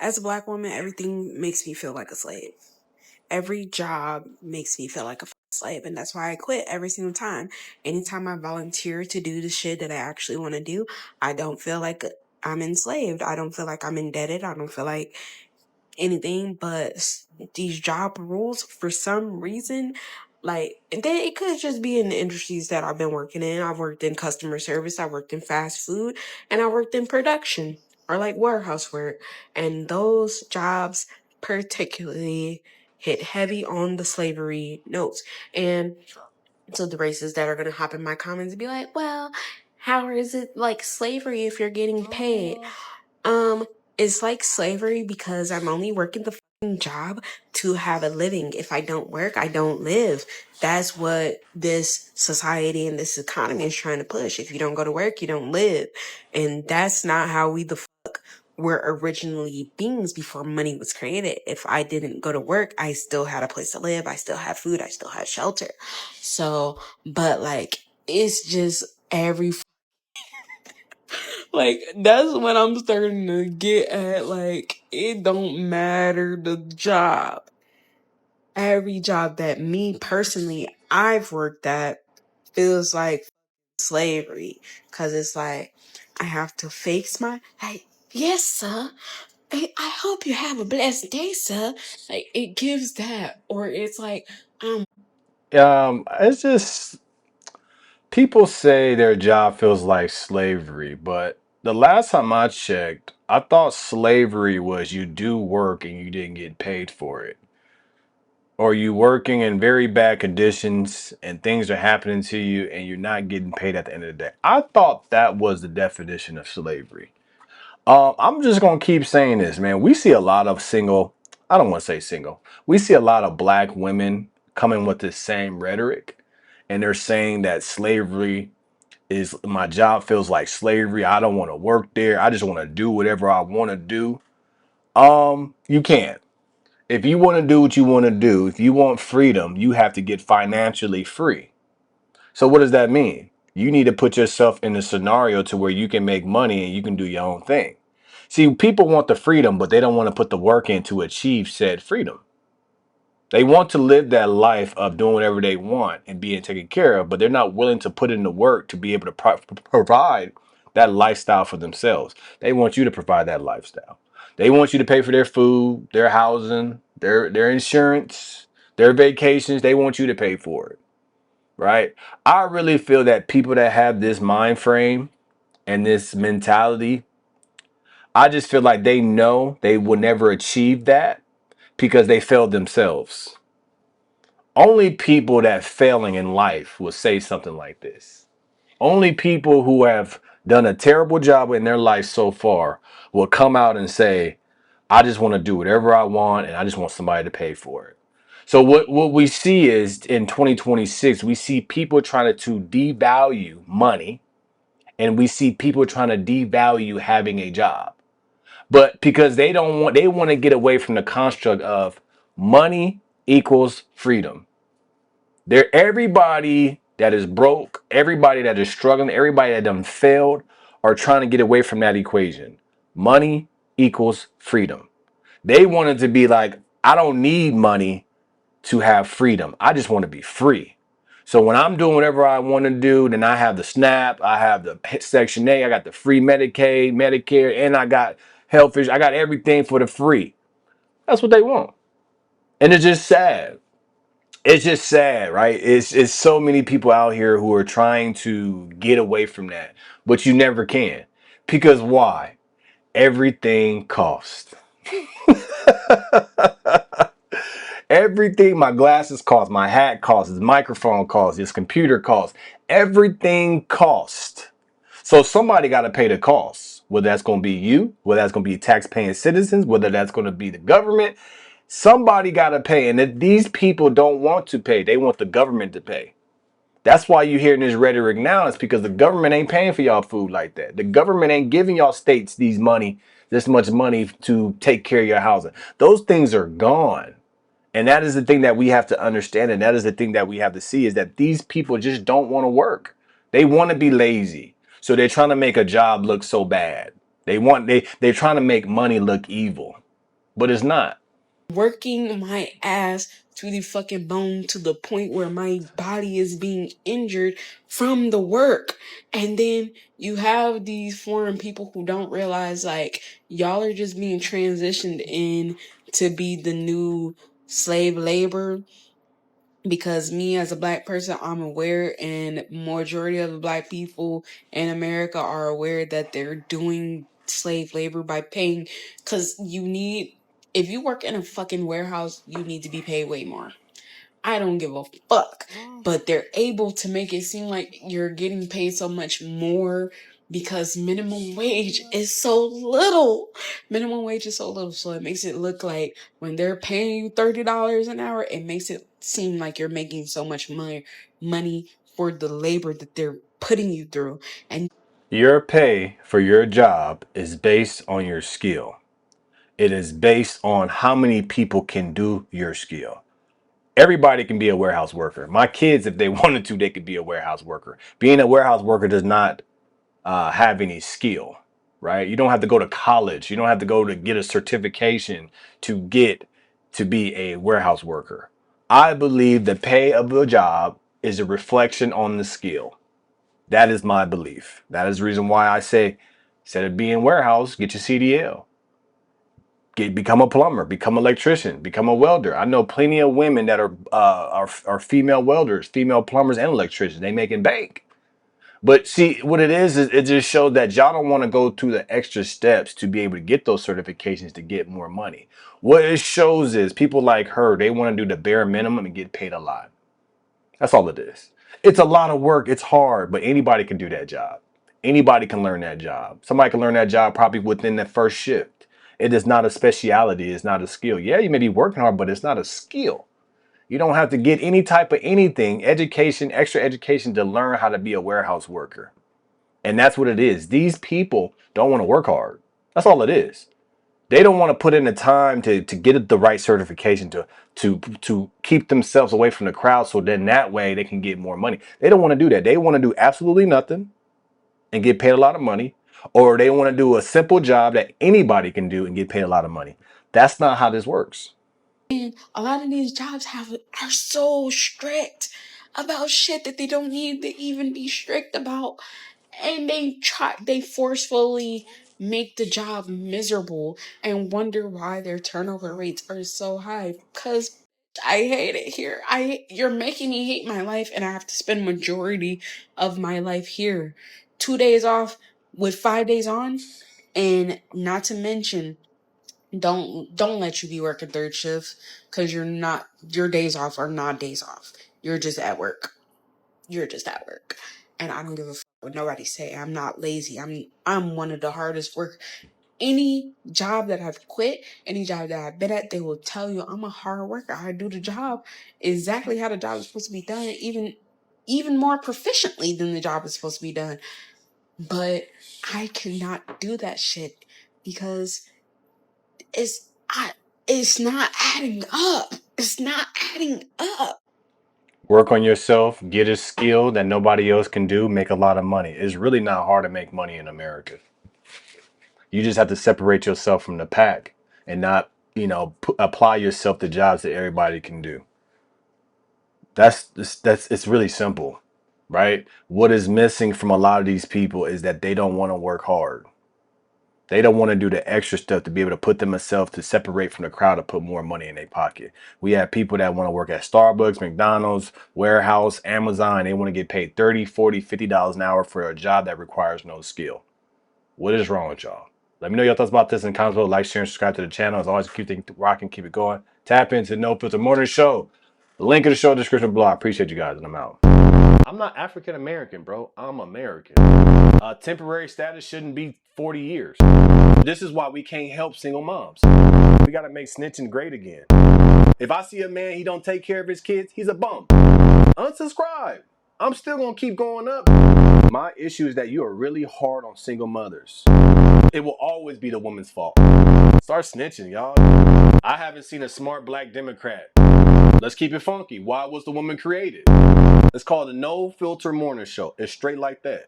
As a black woman, everything makes me feel like a slave. Every job makes me feel like a slave, and that's why I quit every single time. Anytime I volunteer to do the shit that I actually want to do, I don't feel like I'm enslaved. I don't feel like I'm indebted. I don't feel like anything but these job rules for some reason. Like, and then it could just be in the industries that I've been working in. I've worked in customer service, I worked in fast food, and I worked in production or like warehouse work. And those jobs particularly hit heavy on the slavery notes. And so the racists that are gonna hop in my comments and be like, well, how is it like slavery if you're getting paid? Um, it's like slavery because I'm only working the fucking job to have a living. If I don't work, I don't live. That's what this society and this economy is trying to push. If you don't go to work, you don't live. And that's not how we the fuck were originally beings before money was created. If I didn't go to work, I still had a place to live. I still had food. I still had shelter. So, but like, it's just every like that's what I'm starting to get at. Like it don't matter the job. Every job that me personally I've worked at feels like slavery because it's like I have to face my like yes sir. I hope you have a blessed day, sir. Like it gives that, or it's like It's just people say their job feels like slavery, but the last time I checked, I thought slavery was you do work and you didn't get paid for it. Or you working in very bad conditions and things are happening to you and you're not getting paid at the end of the day. I thought that was the definition of slavery. I'm just gonna keep saying this, man. We see a lot of single, I don't want to say single, we see a lot of black women coming with this same rhetoric, and they're saying that slavery is my job feels like slavery. I don't want to work there. I just want to do whatever I want to do. You can't. If you want to do what you want to do, if you want freedom, you have to get financially free. So what does that mean? You need to put yourself in a scenario to where you can make money and you can do your own thing. See, people want the freedom, but they don't want to put the work in to achieve said freedom. They want to live that life of doing whatever they want and being taken care of, but they're not willing to put in the work to be able to provide that lifestyle for themselves. They want you to provide that lifestyle. They want you to pay for their food, their housing, their insurance, their vacations. They want you to pay for it, right? I really feel that people that have this mind frame and this mentality, I just feel like they know they will never achieve that because they failed themselves. Only people that failing in life will say something like this. Only people who have done a terrible job in their life so far will come out and say, I just want to do whatever I want and I just want somebody to pay for it. So what we see is in 2026, we see people trying to devalue money and we see people trying to devalue having a job. But because they want to get away from the construct of money equals freedom. There, everybody that is broke, everybody that is struggling, everybody that done failed are trying to get away from that equation. Money equals freedom. They wanted to be like, I don't need money to have freedom. I just want to be free. So when I'm doing whatever I want to do, then I have the SNAP, I have the Section 8, I got the free Medicaid, Medicare, and I got health insurance. I got everything for the free. That's what they want. And it's just sad. It's just sad, right? It's so many people out here who are trying to get away from that, but you never can. Because why? Everything costs. Everything, my glasses cost, my hat costs, this microphone costs, this computer costs. Everything costs. So somebody got to pay the costs. Whether that's going to be you, whether that's going to be tax-paying citizens, whether that's going to be the government, somebody got to pay. And if these people don't want to pay, they want the government to pay. That's why you're hearing this rhetoric now. It's because the government ain't paying for y'all food like that. The government ain't giving y'all states this much money to take care of your housing. Those things are gone. And that is the thing that we have to understand. And that is the thing that we have to see is that these people just don't want to work. They want to be lazy. So they're trying to make a job look so bad. They're trying to make money look evil. but it's not. working my ass to the fucking bone to the point where my body is being injured from the work. And then you have these foreign people who don't realize, like, y'all are just being transitioned in to be the new slave labor. Because me as a black person, I'm aware, and majority of the black people in America are aware that they're doing slave labor by paying, because you need, if you work in a fucking warehouse, you need to be paid way more. I don't give a fuck. But they're able to make it seem like you're getting paid so much more because minimum wage is so little. Minimum wage is so little. So it makes it look like when they're paying you $30 an hour, it makes it seem like you're making so much money for the labor that they're putting you through. And Your pay for your job is based on your skill. It is based on how many people can do your skill. Everybody can be a warehouse worker. My kids, if they wanted to, they could be a warehouse worker. Being a warehouse worker does not have any skill, right? You don't have to go to college. You don't have to go to get a certification to get to be a warehouse worker. I believe the pay of a job is a reflection on the skill. That is my belief. That is the reason why I say, instead of being warehouse, get your CDL. Become a plumber, become an electrician, become a welder. I know plenty of women that are female welders, female plumbers, and electricians. They making bank. But see, what it is it just shows that y'all don't want to go through the extra steps to be able to get those certifications to get more money. What it shows is people like her, they want to do the bare minimum and get paid a lot. That's all it is. It's a lot of work. It's hard, but anybody can do that job. Anybody can learn that job. Somebody can learn that job probably within the first shift. It is not a speciality. It's not a skill. Yeah, you may be working hard, but it's not a skill. You don't have to get any type of anything, education, extra education to learn how to be a warehouse worker. And that's what it is. These people don't want to work hard. That's all it is. They don't want to put in the time to get the right certification to keep themselves away from the crowd, so then that way they can get more money. They don't want to do that. They want to do absolutely nothing and get paid a lot of money, or they want to do a simple job that anybody can do and get paid a lot of money. That's not how this works. a lot of these jobs are so strict about shit that they don't need to even be strict about. And they forcefully make the job miserable and wonder why their turnover rates are so high. Because I hate it here. You're making me hate my life, and I have to spend majority of my life here. 2 days off with 5 days on, and not to mention, don't let you be working third shift, because your days off are not days off. You're just at work. You're just at work. And I don't give a fuck what nobody say. I'm not lazy. I'm one of the hardest work. Any job that I've quit, any job that I've been at, they will tell you I'm a hard worker. I do the job exactly how the job is supposed to be done, even more proficiently than the job is supposed to be done. But I cannot do that shit because it's I it's not adding up. It's not adding up. Work on yourself, get a skill that nobody else can do, make a lot of money. It's really not hard to make money in America. You just have to separate yourself from the pack and not, apply yourself to jobs that everybody can do. That's it's really simple, right? What is missing from a lot of these people is that they don't want to work hard. They don't want to do the extra stuff to be able to put themselves to separate from the crowd to put more money in their pocket. We have people that want to work at Starbucks, McDonald's, warehouse, Amazon. They want to get paid 30, 40, $50 an hour for a job that requires no skill. What is wrong with y'all? Let me know your thoughts about this in the comments below. Like, share, and subscribe to the channel. As always, keep things rocking, keep it going. Tap into No Filter Morning Show. The link in the show description below. I appreciate you guys, and I'm out. I'm not African American, bro. I'm American. Temporary status shouldn't be 40 years. This is why we can't help single moms. We got to make snitching great again. If I see a man, he don't take care of his kids, he's a bum. Unsubscribe. I'm still going to keep going up. My issue is that you are really hard on single mothers. It will always be the woman's fault. Start snitching, y'all. I haven't seen a smart black Democrat. Let's keep it funky. Why was the woman created? Let's call it a No Filter Morning Show. It's straight like that.